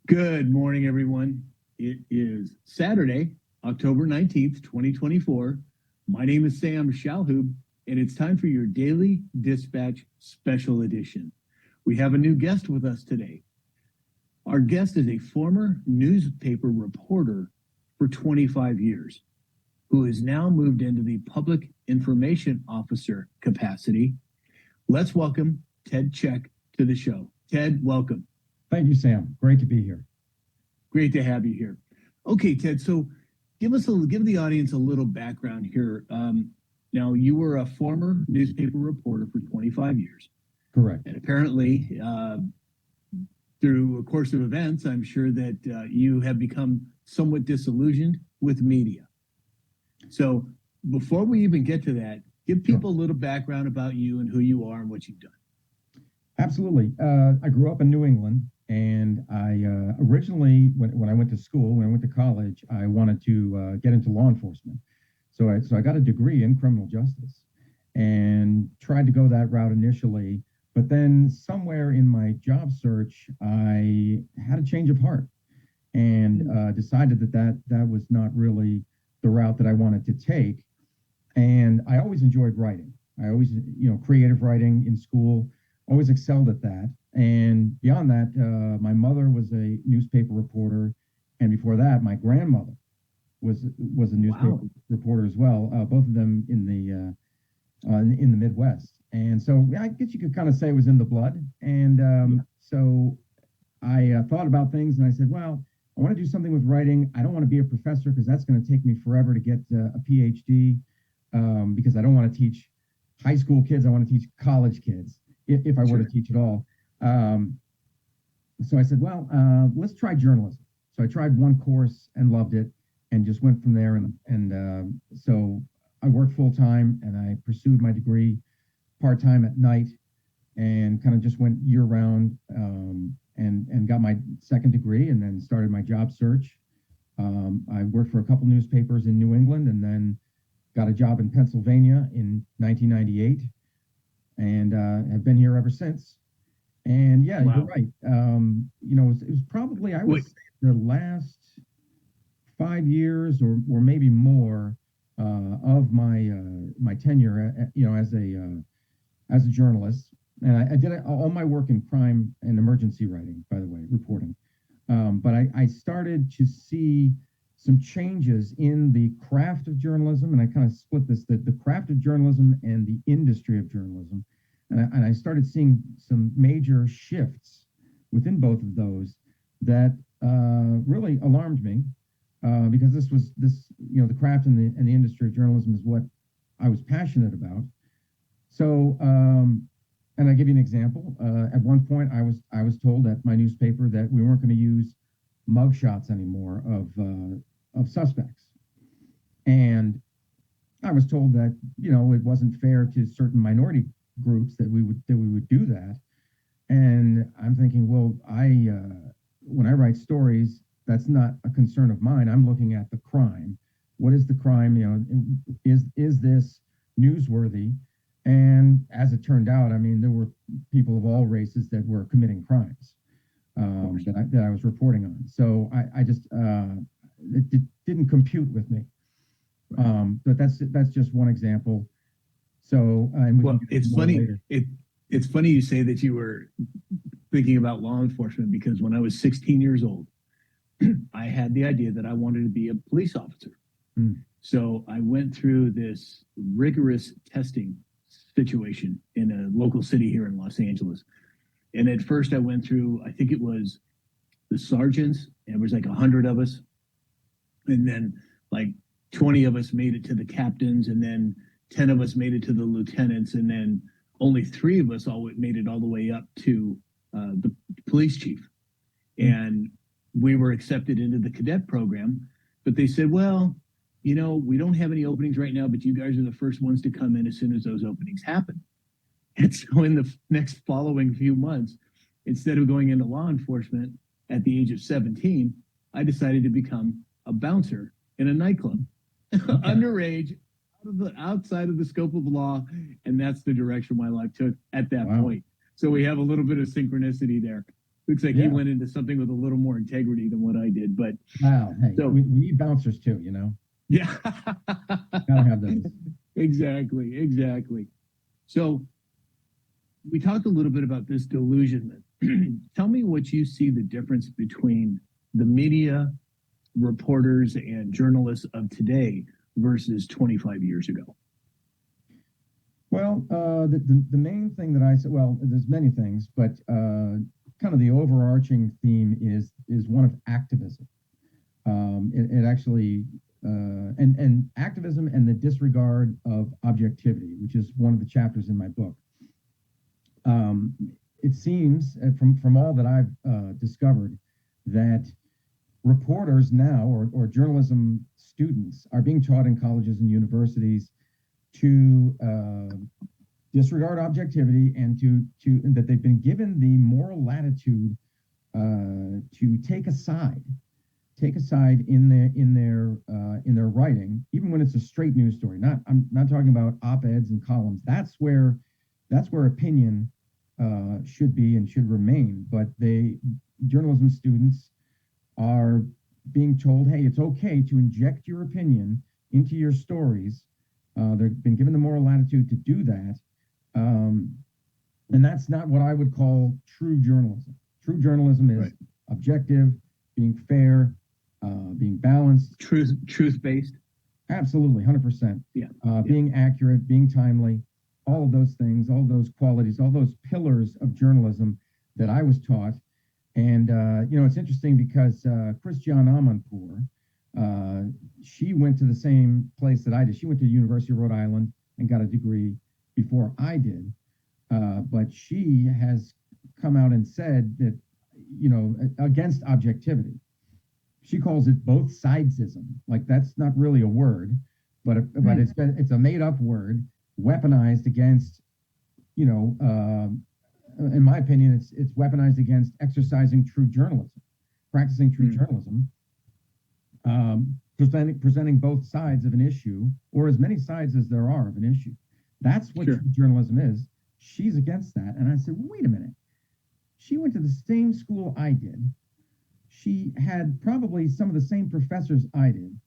Good morning, everyone. It is Saturday, October 19th, 2024. My name is Sam Shalhoub, and it's time for your Daily Dispatch Special Edition. We have a new guest with us today. Our guest is a former newspaper reporter for 25 years, who has now moved into the public information officer capacity. Let's welcome Ted Czech to the show. Ted, welcome. Thank you, Sam. Great to be here. Great to have you here. Okay, Ted. So, give the audience a little background here. Now, you were a former newspaper reporter for 25 years, Correct. and apparently, through a course of events, I'm sure that you have become somewhat disillusioned with media. So, before we even get to that, give people a little background about you and who you are and what you've done. Absolutely. I grew up in New England, and I originally, when I went to school, when I went to college, I wanted to get into law enforcement. So I got a degree in criminal justice and tried to go that route initially. But then somewhere in my job search, I had a change of heart and decided that was not really the route that I wanted to take. And I always enjoyed writing. I always, creative writing in school. Always excelled at that. And beyond that, my mother was a newspaper reporter. And before that, my grandmother was a newspaper reporter as well, both of them in the Midwest. And so I guess you could kind of say it was in the blood. And so I thought about things and I said, well, I want to do something with writing. I don't want to be a professor because that's going to take me forever to get a PhD because I don't want to teach high school kids. I want to teach college kids. If I were to teach at all. So I said, well, let's try journalism. So I tried one course and loved it and just went from there. And so I worked full time and I pursued my degree part-time at night and kind of just went year round and got my second degree and then started my job search. I worked for a couple newspapers in New England and then got a job in Pennsylvania in 1998. And have been here ever since. And yeah, You're right. It was probably, I would say, the last 5 years or maybe more of my tenure, as a journalist. And I did all my work in crime and emergency writing, by the way, reporting. But I started to see some changes in the craft of journalism, and I kind of split this, the craft of journalism and the industry of journalism. And I started seeing some major shifts within both of those that really alarmed me because the craft and the industry of journalism is what I was passionate about. So, and I give you an example. At one point, I was told at my newspaper that we weren't going to use mugshots anymore of suspects, and I was told that it wasn't fair to certain minority groups that we would do that. And I'm thinking, well, when I write stories, that's not a concern of mine. I'm looking at the crime. What is the crime? Is this newsworthy? And as it turned out, I mean, there were people of all races that were committing crimes that I was reporting on. So I just it didn't compute with me. But that's just one example. So it's funny. It's funny you say that you were thinking about law enforcement because when I was 16 years old, I had the idea that I wanted to be a police officer. So I went through this rigorous testing situation in a local city here in Los Angeles. And at first I went through, I think it was the sergeants, and it was like 100 of us. And then like 20 of us made it to the captains, and then 10 of us made it to the lieutenants, and then only 3 of us all made it all the way up to the police chief. And we were accepted into the cadet program, but they said, well, we don't have any openings right now, but you guys are the first ones to come in as soon as those openings happen. And so in the next following few months, instead of going into law enforcement at the age of 17, I decided to become a bouncer in a nightclub, underage, outside of the scope of law. And that's the direction my life took at that point. So we have a little bit of synchronicity there. Looks like Yeah. he went into something with a little more integrity than what I did. But Wow. Hey, so we need bouncers too, you know. yeah, Gotta have those. exactly. So we talked a little bit about this delusionment. Tell me what you see the difference between the media reporters and journalists of today versus 25 years ago. Well, the main thing that I said, well, there's many things, but kind of the overarching theme is one of activism. It actually and activism and the disregard of objectivity, which is one of the chapters in my book. It seems from all that I've discovered that reporters now or journalism students are being taught in colleges and universities to disregard objectivity and and that they've been given the moral latitude to take a side in their writing, even when it's a straight news story. I'm not talking about op-eds and columns. That's where opinion should be and should remain. But journalism students are being told, hey, it's okay to inject your opinion into your stories. They've been given the moral latitude to do that. And that's not what I would call true journalism. True journalism is objective, being fair, being balanced. Truth-based. Absolutely, 100%. Yeah. Being accurate, being timely, all of those things, all those qualities, all those pillars of journalism that I was taught. And, it's interesting because Christiane Amanpour, she went to the same place that I did. She went to the University of Rhode Island and got a degree before I did. But she has come out and said that, against objectivity. She calls it both sidesism. Like, that's not really a word, but it's a made up word weaponized against, in my opinion, it's weaponized against exercising true journalism, practicing true journalism, presenting both sides of an issue, or as many sides as there are of an issue. That's what true journalism is. She's against that. And I said, wait a minute. She went to the same school I did. She had probably some of the same professors I did.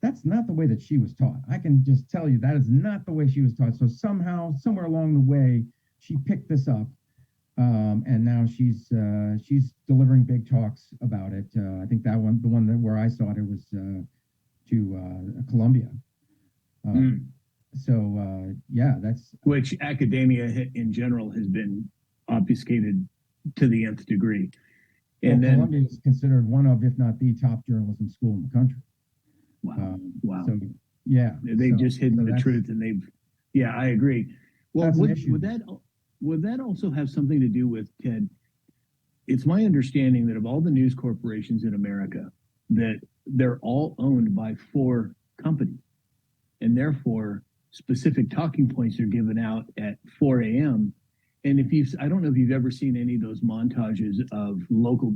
That's not the way that she was taught. I can just tell you that is not the way she was taught. So somehow, somewhere along the way, she picked this up. And now she's delivering big talks about it. I think the one where I saw it was to Columbia. So that's which academia in general has been obfuscated to the nth degree. And then Columbia is considered one of, if not the top journalism school in the country. Wow. So yeah, they've just hidden the truth, and I agree. Well, would that also have something to do with, Ted? It's my understanding that of all the news corporations in America, that they're all owned by 4 companies, and therefore specific talking points are given out at 4 a.m. And I don't know if you've ever seen any of those montages of local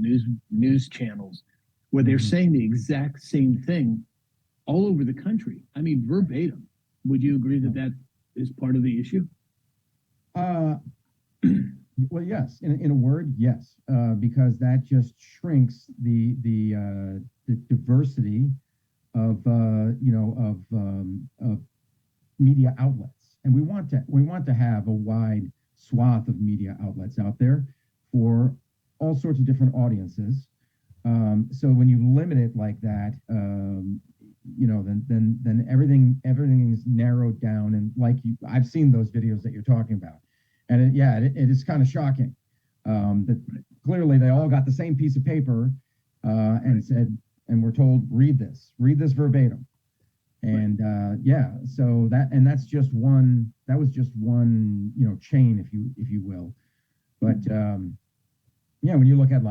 news channels where they're saying the exact same thing all over the country. I mean, verbatim. Would you agree that that is part of the issue? Well, yes. In a word, yes, because that just shrinks the diversity of media outlets, and we want to have a wide swath of media outlets out there for all sorts of different audiences. So when you limit it like that, then everything is narrowed down, and I've seen those videos that you're talking about. And it is kind of shocking that clearly they all got the same piece of paper and said, and we're told, read this verbatim. And so that's just one. That was just one, chain, if you will. But when you look at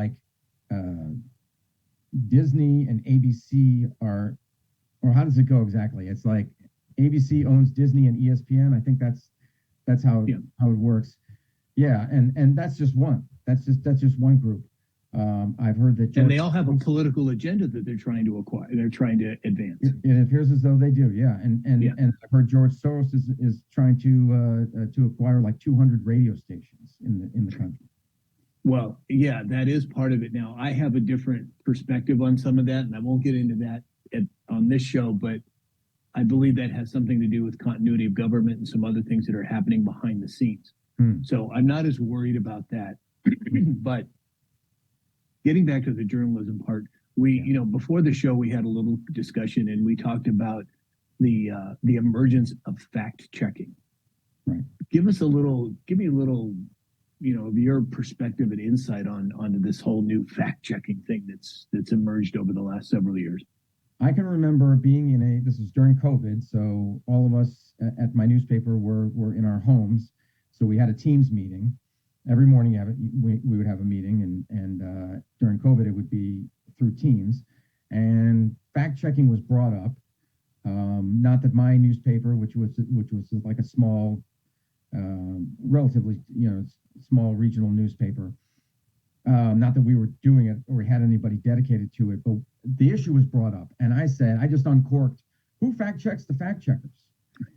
Disney and ABC or how does it go exactly? It's like ABC owns Disney and ESPN. I think that's how it works. Yeah, and that's just one. That's just one group. I've heard that, and they all have a political agenda that they're trying to acquire. They're trying to advance. It appears as though they do. Yeah, and I've heard George Soros is trying to acquire 200 radio stations in the country. Well, yeah, that is part of it. Now, I have a different perspective on some of that, and I won't get into that on this show, but I believe that has something to do with continuity of government and some other things that are happening behind the scenes. So I'm not as worried about that. But getting back to the journalism part, before the show we had a little discussion and we talked about the emergence of fact checking. Right. Give me a little, of your perspective and insight onto this whole new fact checking thing that's emerged over the last several years. I can remember being this was during COVID, so all of us at my newspaper were in our homes. So we had a Teams meeting. Every morning we would have a meeting, and during COVID, it would be through Teams. And fact checking was brought up. Not that my newspaper, which was like a small, relatively small regional newspaper, not that we were doing it or had anybody dedicated to it, but the issue was brought up, and I said, I just uncorked, who fact checks the fact checkers?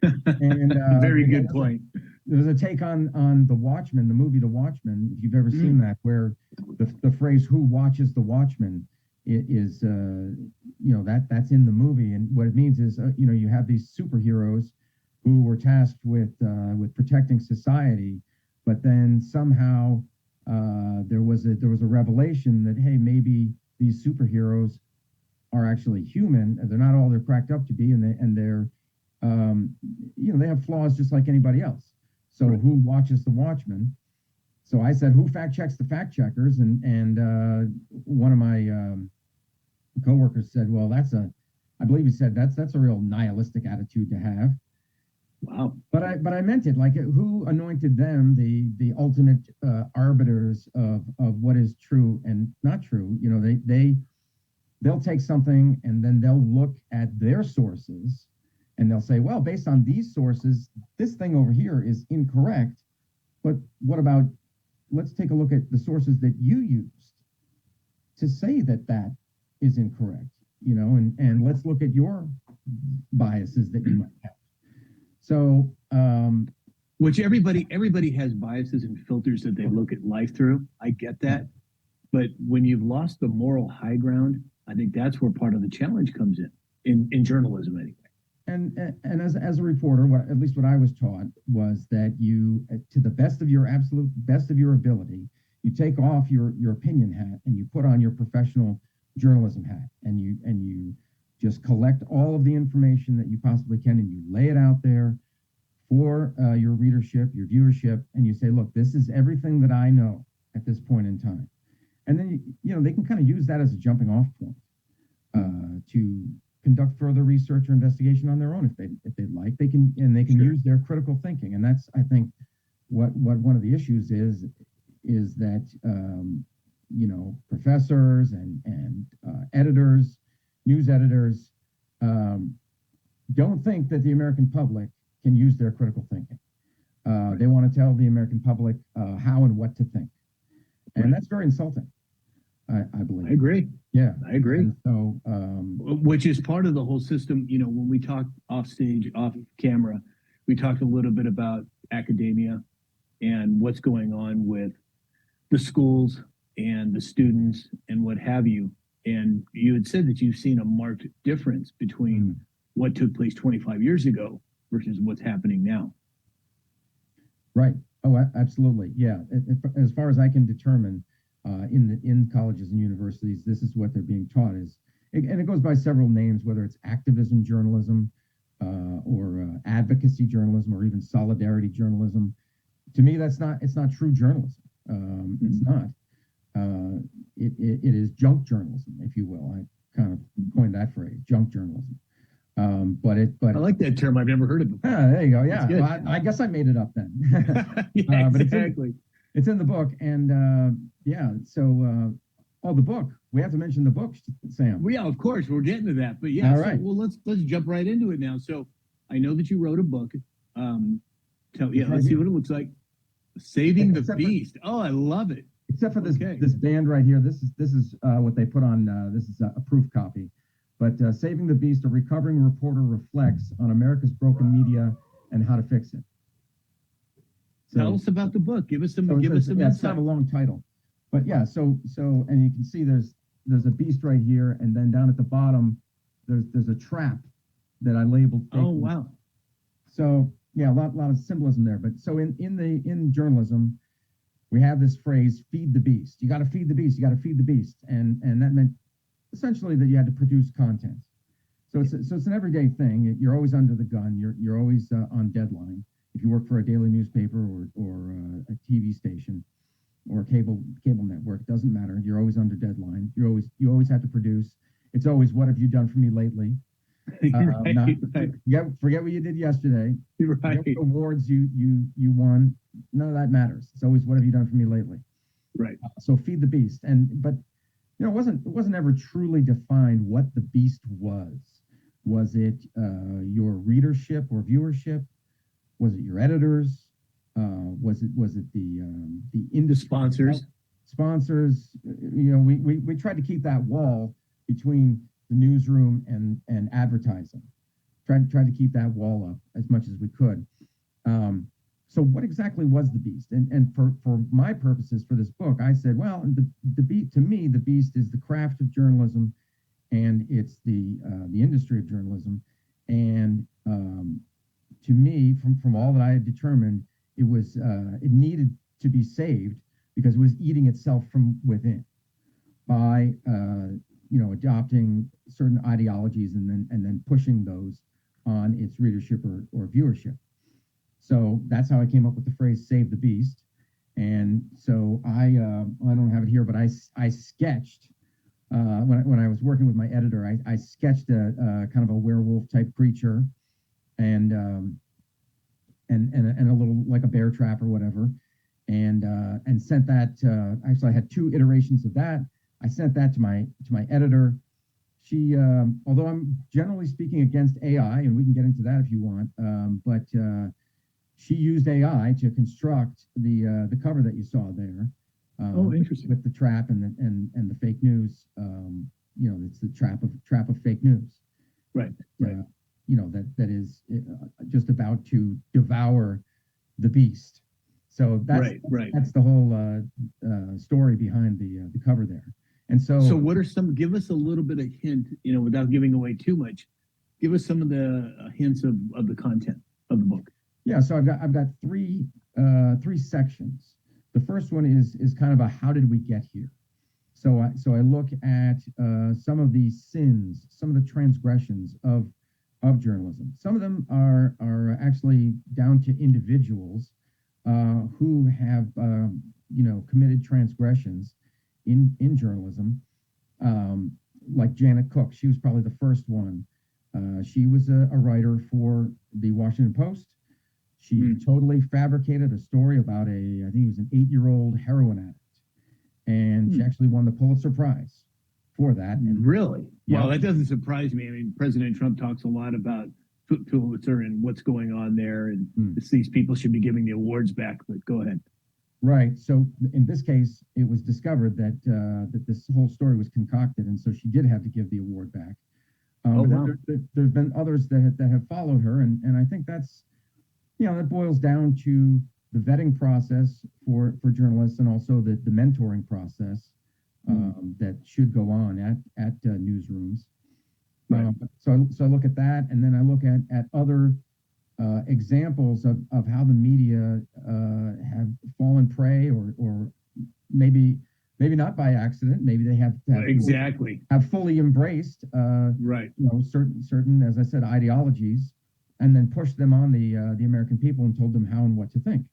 And very good point. There's a take on The Watchmen, the movie The Watchmen, if you've ever seen that, where the phrase "who watches the Watchmen" is that's in the movie, and what it means is you have these superheroes who were tasked with protecting society, but then somehow there was a revelation that, hey, maybe these superheroes are actually human, and they're not all they're cracked up to be, and they're they have flaws just like anybody else. So right. Who watches the Watchmen? So I said, who fact checks the fact checkers? And one of my coworkers said, well, I believe he said that's a real nihilistic attitude to have. Wow. But I meant it, like, who anointed them the ultimate arbiters of what is true and not true? They'll take something and then they'll look at their sources and they'll say, well, based on these sources, this thing over here is incorrect. But what about, let's take a look at the sources that you used to say that is incorrect, and let's look at your biases that you might have. So, which everybody has biases and filters that they look at life through. I get that. But when you've lost the moral high ground, I think that's where part of the challenge comes in journalism anyway. And as a reporter, at least what I was taught was that you, to the absolute best of your ability, you take off your opinion hat and you put on your professional journalism hat, and you just collect all of the information that you possibly can, and you lay it out there for your readership, your viewership, and you say, look, this is everything that I know at this point in time. And then, they can kind of use that as a jumping off point to conduct further research or investigation on their own if they'd like. They can sure. Use their critical thinking. And that's, I think, what one of the issues is that, professors and editors, news editors, don't think that the American public can use their critical thinking. They want to tell the American public how and what to think. And that's very insulting, I believe. I agree. Yeah, I agree. And so, which is part of the whole system. When we talk off stage, off camera, we talked a little bit about academia and what's going on with the schools and the students and what have you. And you had said that you've seen a marked difference between what took place 25 years ago versus what's happening now. Right. Oh, absolutely. Yeah. As far as I can determine, in colleges and universities, this is what they're being taught and it goes by several names, whether it's activism journalism, or advocacy journalism, or even solidarity journalism. To me, it's not true journalism. It's not. It is junk journalism, if you will. I kind of coined that phrase, junk journalism. But I like that term. I've never heard it before. There you go. Yeah. Well, I guess I made it up then. Yeah, but exactly. It's in the book. And so, the book. We have to mention the book, Sam. Well, yeah, of course. We're getting to that. But yeah, all right. Let's jump right into it now. So I know that you wrote a book. Let's see what it looks like. Saving the Beast. Oh, I love it. Except for this band right here. This is what they put on. This is a proof copy. But Saving the Beast, a recovering reporter reflects on America's broken media and how to fix it. So, tell us about the book. Give us some insight. It's kind of a long title. But yeah, and you can see there's a beast right here, and then down at the bottom there's a trap that I labeled fake Oh, news. wow. So yeah, a lot of symbolism there. But so in journalism, we have this phrase, feed the beast. You got to feed the beast. You got to feed the beast. And that meant essentially that you had to produce content. So it's an everyday thing. You're always under the gun. You're always on deadline. If you work for a daily newspaper or a TV station or a cable network, doesn't matter. You're always under deadline. You always have to produce. It's always, what have you done for me lately? Right. Forget what you did yesterday. Right. Forget what awards you won. None of that matters. It's always, what have you done for me lately? Right. So feed the beast. But it wasn't ever truly defined what the beast was. Was it your readership or viewership? Was it your editors? Was it the industry sponsors? We tried to keep that wall between the newsroom and advertising. Tried to keep that wall up as much as we could. So what exactly was the beast? And for my purposes for this book, I said, well, to me, the beast is the craft of journalism, and it's the industry of journalism. And to me, from all that I had determined, it needed to be saved because it was eating itself from within by adopting certain ideologies and then pushing those on its readership or viewership. So that's how I came up with the phrase "save the beast." And so I don't have it here, but I sketched when I was working with my editor, I sketched a kind of a werewolf type creature and a little, like a bear trap or whatever, and sent that. Actually, I had two iterations of that. I sent that to my editor. She, although I'm generally speaking against AI, and we can get into that if you want, but she used AI to construct the cover that you saw there. Oh, interesting. With the trap and the fake news. It's the trap of fake news. Right. Right. That is just about to devour the beast. So that's the whole story behind the cover there. And so what are give us a little bit of hint, without giving away too much, give us some of the hints of the content of the book. Yeah. So I've got three sections. The first one is kind of a how did we get here? So I look at some of the sins, some of the transgressions of journalism. Some of them are actually down to individuals who have committed transgressions in journalism. Like Janet Cook, she was probably the first one. She was a writer for the Washington Post. She totally fabricated a story about I think he was an 8-year-old heroin addict. And she actually won the Pulitzer Prize for that. And really? Yeah. Well, that doesn't surprise me. I mean, President Trump talks a lot about Pulitzer and what's going on there. And these people should be giving the awards back, but go ahead. Right. So in this case, it was discovered that this whole story was concocted. And so she did have to give the award back. Wow. There's been others that have followed her. And I think that's, that boils down to the vetting process for journalists and also the mentoring process that should go on at newsrooms. Right. So I look at that, and then I look at other examples of how the media have fallen prey, or maybe not by accident. Maybe they have exactly fully embraced certain, as I said, ideologies, and then pushed them on the American people and told them how and what to think.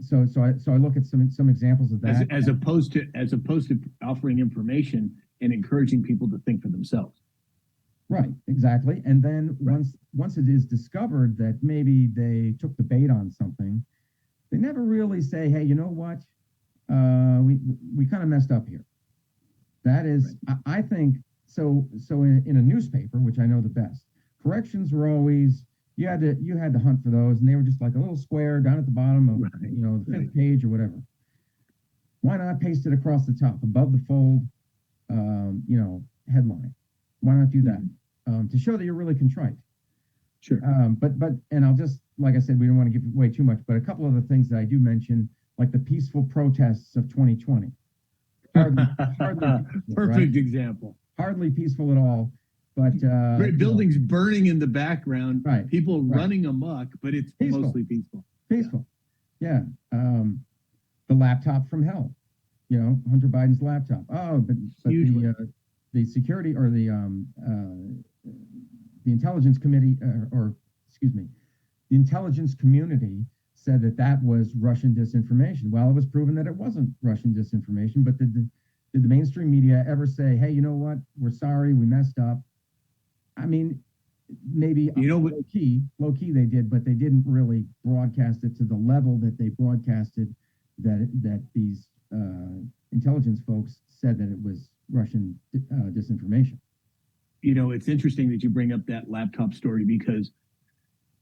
So I look at some examples of that as opposed to offering information and encouraging people to think for themselves. Right, exactly. And then once it is discovered that maybe they took the bait on something, they never really say, hey, you know what? We kind of messed up here. That is, I think so. In a newspaper, which I know the best, corrections were always. You had to hunt for those, and they were just like a little square down at the bottom of the fifth page or whatever. Why not paste it across the top, above the fold, headline? Why not do that to show that you're really contrite? Sure. But I'll just, like I said, we don't want to give away too much, but a couple of the things that I do mention like the peaceful protests of 2020. Hardly peaceful, Perfect right? example. Hardly peaceful at all. But Great buildings burning in the background, right, people right. running amok, but it's Peaceful. mostly peaceful. Peaceful. Yeah. The laptop from hell. Hunter Biden's laptop. Oh, but the security or the intelligence committee or excuse me, the intelligence community said that was Russian disinformation. Well, it was proven that it wasn't Russian disinformation, but did the mainstream media ever say, hey, you know what? We're sorry, we messed up? I mean, maybe low key they did, but they didn't really broadcast it to the level that they broadcasted that these intelligence folks said that it was Russian disinformation. It's interesting that you bring up that laptop story because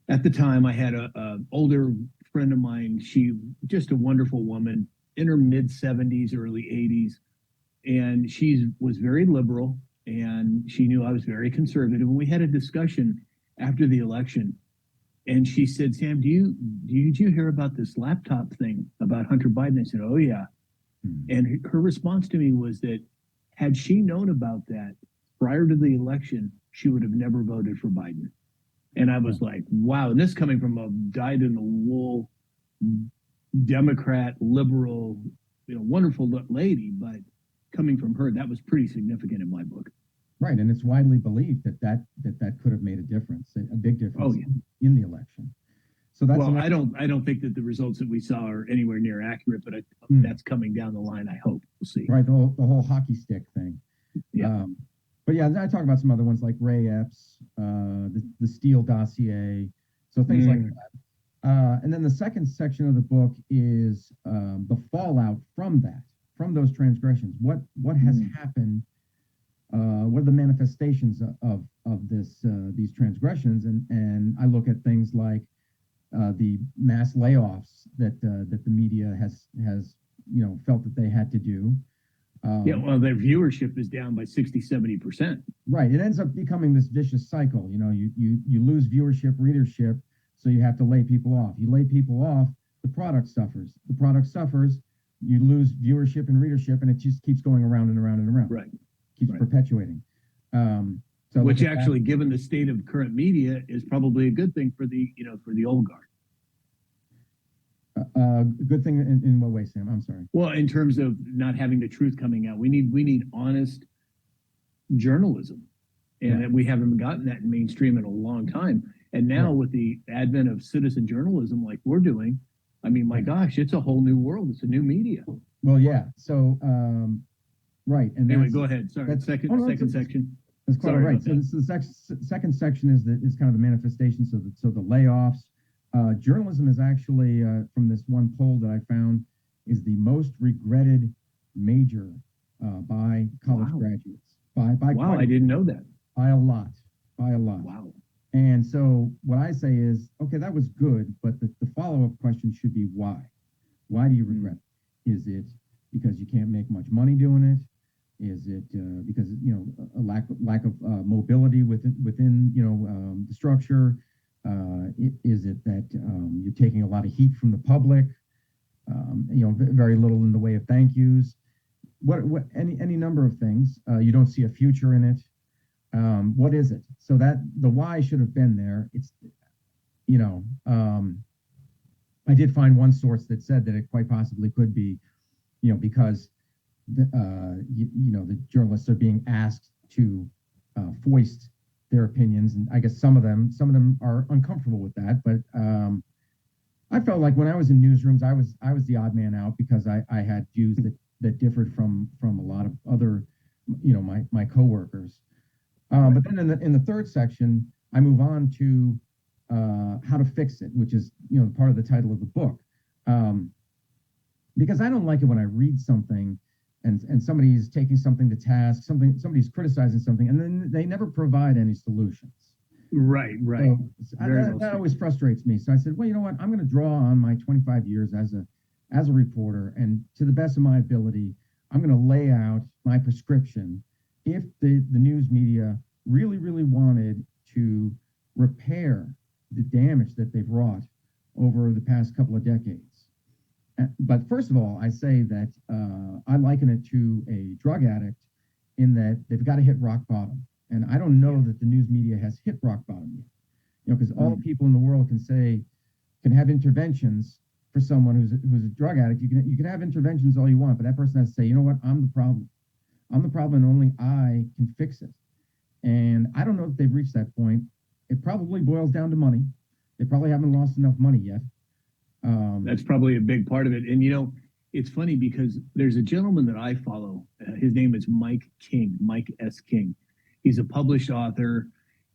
at the time I had a older friend of mine. She just a wonderful woman in her mid 70s, early 80s, and she was very liberal, and she knew I was very conservative. And we had a discussion after the election, and she said, "Sam, did you hear about this laptop thing about Hunter Biden?" I said, "Oh yeah." And her response to me was that had she known about that prior to the election, she would have never voted for Biden. And I was like, wow. And this coming from a dyed-in-the-wool Democrat, liberal, wonderful lady, but coming from her, that was pretty significant in my book. Right, and it's widely believed that could have made a difference, a big difference in the election. So that's I don't think that the results that we saw are anywhere near accurate, but that's coming down the line. I hope we'll see. Right, the whole hockey stick thing. Yeah. But yeah, I talk about some other ones like Ray Epps, the Steele dossier, so things like that. And then the second section of the book is the fallout from those transgressions. What has happened? What are the manifestations of these transgressions? And I look at things like the mass layoffs that the media has felt that they had to do. Their viewership is down by 60-70%. Right. It ends up becoming this vicious cycle. You lose viewership, readership, so you have to lay people off. You lay people off, the product suffers. The product suffers, you lose viewership and readership, and it just keeps going around and around and around. Right. Keeps perpetuating. Which actually, given the state of current media, is probably a good thing for the old guard. Good thing in what way, Sam? I'm sorry. Well, in terms of not having the truth coming out, we need honest journalism, and we haven't gotten that in mainstream in a long time. And now with the advent of citizen journalism, like we're doing, I mean, my gosh, it's a whole new world. It's a new media. Well, yeah. So, right. And anyway, go ahead. Sorry. Second section. That's quite all right. So the second section is kind of the manifestations of the layoffs. Journalism is actually, from this one poll that I found, is the most regretted major by college graduates. Wow, I didn't know that. By a lot. Wow. And so what I say is, okay, that was good, but the follow-up question should be why? Why do you regret it? Is it because you can't make much money doing it? Is it because a lack of mobility within the structure? Is it that you're taking a lot of heat from the public? Very little in the way of thank yous. Any number of things. You don't see a future in it. What is it? So that the why should have been there. It's I did find one source that said that it quite possibly could be because the journalists are being asked to foist their opinions, and I guess some of them are uncomfortable with that. But I felt like when I was in newsrooms, I was the odd man out because I had views that differed from a lot of other my coworkers. But then in the third section, I move on to how to fix it, which is part of the title of the book. Because I don't like it when I read something and somebody's taking something to task, somebody's criticizing something, and then they never provide any solutions. Right. So that always frustrates me. So I said, well, you know what? I'm going to draw on my 25 years as a reporter, and to the best of my ability, I'm going to lay out my prescription if the news media really, really wanted to repair the damage that they've wrought over the past couple of decades. But first of all, I say that I liken it to a drug addict in that they've got to hit rock bottom. And I don't know that the news media has hit rock bottom yet. Because all the people in the world can have interventions for someone who's a drug addict. You can have interventions all you want, but that person has to say, you know what, I'm the problem. I'm the problem, and only I can fix it. And I don't know if they've reached that point. It probably boils down to money. They probably haven't lost enough money yet. That's probably a big part of it. And it's funny because there's a gentleman that I follow. His name is Mike King, Mike S. King. He's a published author.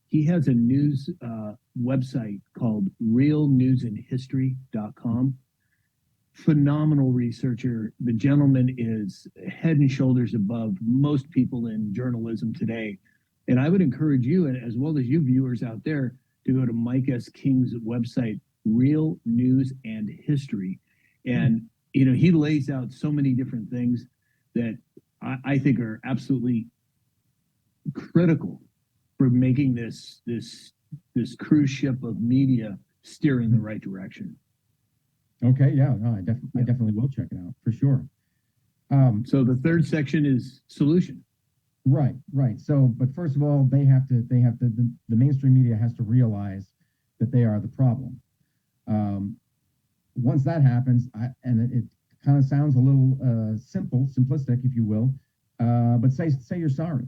He has a news website called realnewsandhistory.com. Phenomenal researcher. The gentleman is head and shoulders above most people in journalism today. And I would encourage you, and as well as you viewers out there, to go to Mike S. King's website, Real News and History. And, he lays out so many different things that I think are absolutely critical for making this cruise ship of media steer in the right direction. Okay, yeah, no, I definitely will check it out for sure. So the third section is solution. Right. So, but first of all, the mainstream media has to realize that they are the problem. Once that happens, it kind of sounds a little simplistic, if you will, but say you're sorry.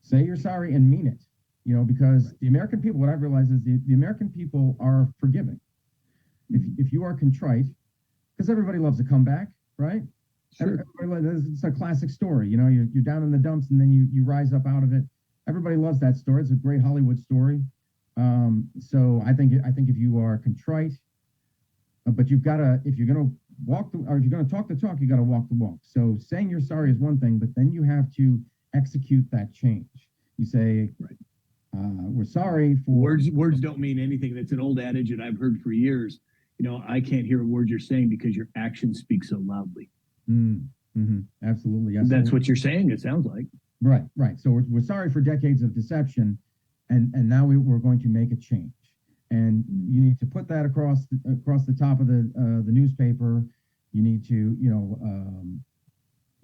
Say you're sorry and mean it. Because the American people, what I've realized is the American people are forgiving. If you are contrite, because everybody loves a comeback, right? Sure. It's a classic story. You're down in the dumps and then you rise up out of it. Everybody loves that story. It's a great Hollywood story. So I think if you are contrite, but you've got to, if you're going to if you're going to talk the talk, you got to walk the walk. So saying you're sorry is one thing, but then you have to execute that change. You say, right. We're sorry for words don't mean anything. That's an old adage that I've heard for years. I can't hear a word you're saying because your actions speak so loudly. Absolutely. Yes. That's what you're saying, it sounds like. Right. So we're sorry for decades of deception, and now we're going to make a change. And you need to put that across the top of the newspaper. You need to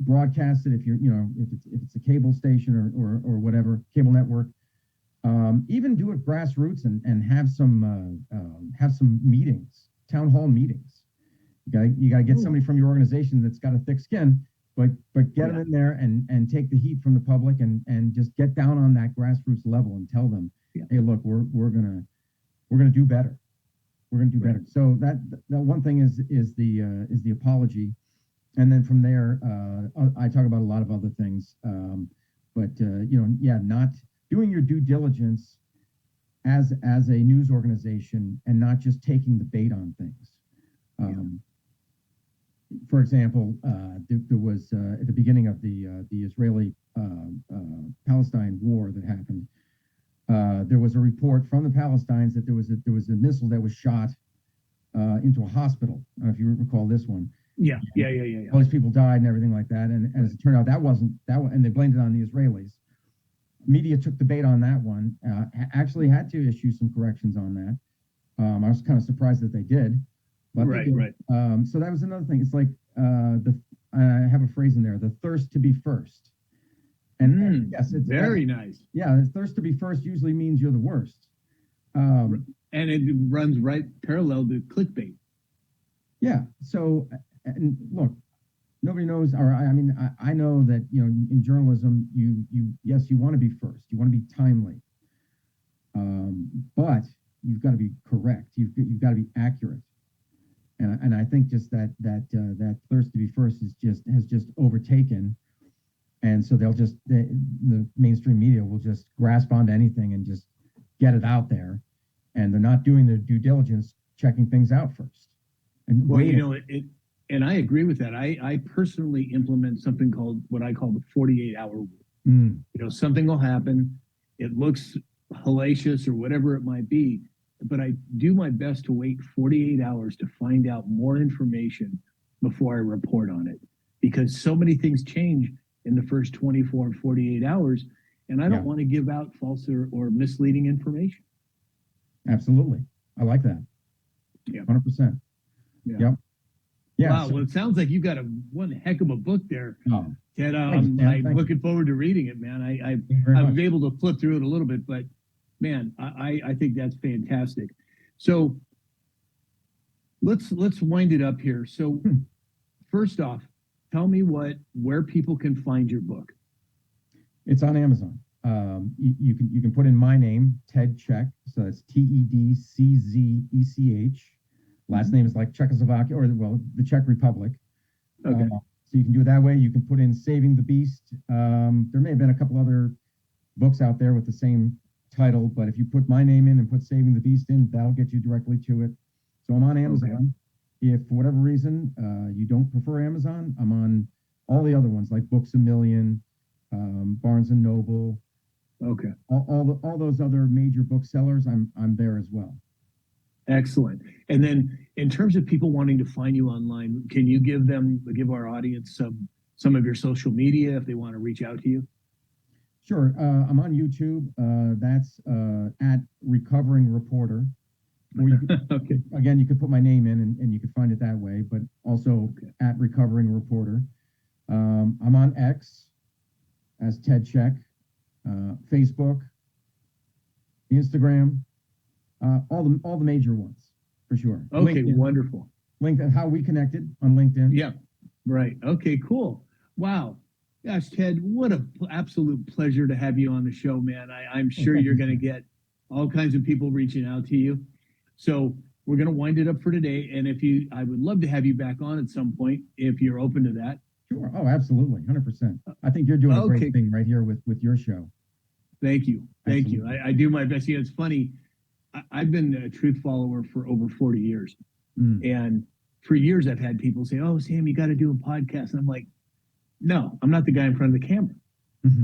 broadcast it if it's a cable station or whatever, cable network. Even do it grassroots and have some meetings, town hall meetings. You got to get somebody from your organization that's got a thick skin, but get them in there and take the heat from the public and just get down on that grassroots level and tell them, hey, look, we're gonna do better. We're gonna do better. So that one thing is the apology, and then from there, I talk about a lot of other things, not doing your due diligence as a news organization and not just taking the bait on things. For example, there was at the beginning of the Israeli-Palestine war that happened. There was a report from the Palestinians that there was a missile that was shot into a hospital. I don't know if you recall this one. Yeah. All these people died and everything like that. And as it turned out, and they blamed it on the Israelis. Media took the bait on that one. Actually had to issue some corrections on that. I was kind of surprised that they did. But right. So that was another thing. It's like I have a phrase in there: the thirst to be first. And yes, it's very nice. Yeah, the thirst to be first usually means you're the worst. And it runs right parallel to clickbait. Yeah. So, and look, nobody knows, or I know that in journalism, you want to be first, you want to be timely, but you've got to be correct. You've got to be accurate. And I think just that thirst to be first has just overtaken, and so the mainstream media will just grasp onto anything and just get it out there, and they're not doing their due diligence, checking things out first. And and I agree with that. I personally implement something called what I call the 48-hour rule. Something will happen, it looks hellacious or whatever it might be, but I do my best to wait 48 hours to find out more information before I report on it, because so many things change in the first 24 and 48 hours, and I don't want to give out false or misleading information. Absolutely. I like that. Yeah. 100%. Yeah. Yep. Yeah. Wow. So, Well, it sounds like you got one heck of a book there, oh, Ted. thank you, Sam. I'm Thank looking forward to reading it, man. you very I much. was able to flip through it a little bit, but man, I think that's fantastic. So let's wind it up here. So first off, tell me where people can find your book. It's on Amazon. You can put in my name, Ted Czech. So it's TEDCZECH. Last name is like Czechoslovakia, or well, the Czech Republic. Okay. So you can do it that way. You can put in Saving the Beast. There may have been a couple other books out there with the same title, but if you put my name in and put Saving the Beast in, that'll get you directly to it. So I'm on Amazon. Okay. If for whatever reason you don't prefer Amazon, I'm on all the other ones like Books a Million, Barnes and Noble. Okay. All those other major booksellers, I'm there as well. Excellent. And then in terms of people wanting to find you online, can you give our audience some of your social media if they want to reach out to you? Sure. I'm on YouTube. That's at Recovering Reporter. Okay. Again, you could put my name in and you could find it that way, but also at Recovering Reporter. I'm on X as Ted Czech, Facebook, Instagram, all the major ones for sure. Okay, LinkedIn, wonderful. LinkedIn, how we connected on LinkedIn. Yeah, right. Okay, cool. Wow. Gosh, Ted, what an absolute pleasure to have you on the show, man. I'm sure you're going to get all kinds of people reaching out to you. So we're going to wind it up for today. And I would love to have you back on at some point if you're open to that. Sure. Oh, absolutely. 100%. I think you're doing a great thing right here with your show. Thank you. Thank you. I do my best. It's funny. I've been a truth follower for over 40 years. And for years, I've had people say, "Oh, Sam, you got to do a podcast." And I'm like, no, I'm not the guy in front of the camera.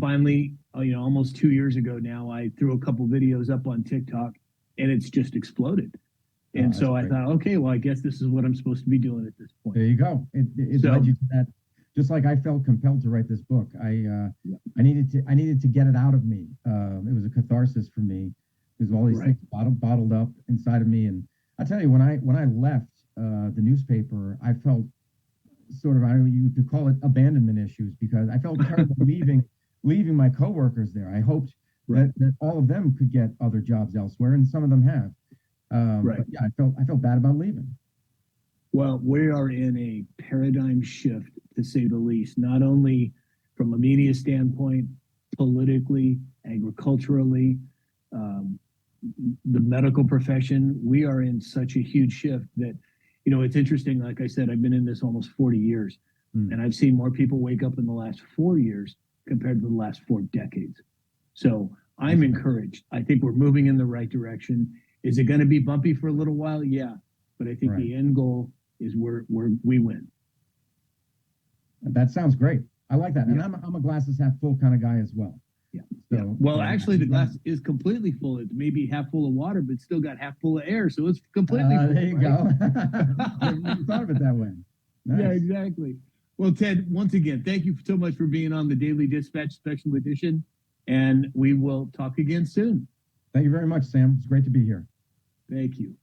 Finally, almost 2 years ago now, I threw a couple videos up on TikTok and it's just exploded. And so I thought, okay, well, I guess this is what I'm supposed to be doing at this point. There you go. It led you to that. Just like I felt compelled to write this book. I needed to get it out of me. It was a catharsis for me. There's all these things bottled up inside of me. And I tell you, when I left the newspaper, I felt sort of, you could call it abandonment issues, because I felt terrible leaving my coworkers there. I hoped that all of them could get other jobs elsewhere, and some of them have. But yeah, I felt bad about leaving. Well, we are in a paradigm shift, to say the least, not only from a media standpoint, politically, agriculturally, the medical profession. We are in such a huge shift that, it's interesting. Like I said, I've been in this almost 40 years, and I've seen more people wake up in the last 4 years compared to the last 4 decades. So I'm encouraged. I think we're moving in the right direction. Is it going to be bumpy for a little while? Yeah. But I think the end goal is where we win. That sounds great. I like that. And I'm a glasses half full kind of guy as well. Yeah. So, well, actually, the glass is completely full. It's maybe half full of water, but it's still got half full of air. So it's completely full. There you go. I never thought of it that way. Nice. Yeah, exactly. Well, Ted, once again, thank you so much for being on the Daily Dispatch Special Edition. And we will talk again soon. Thank you very much, Sam. It's great to be here. Thank you.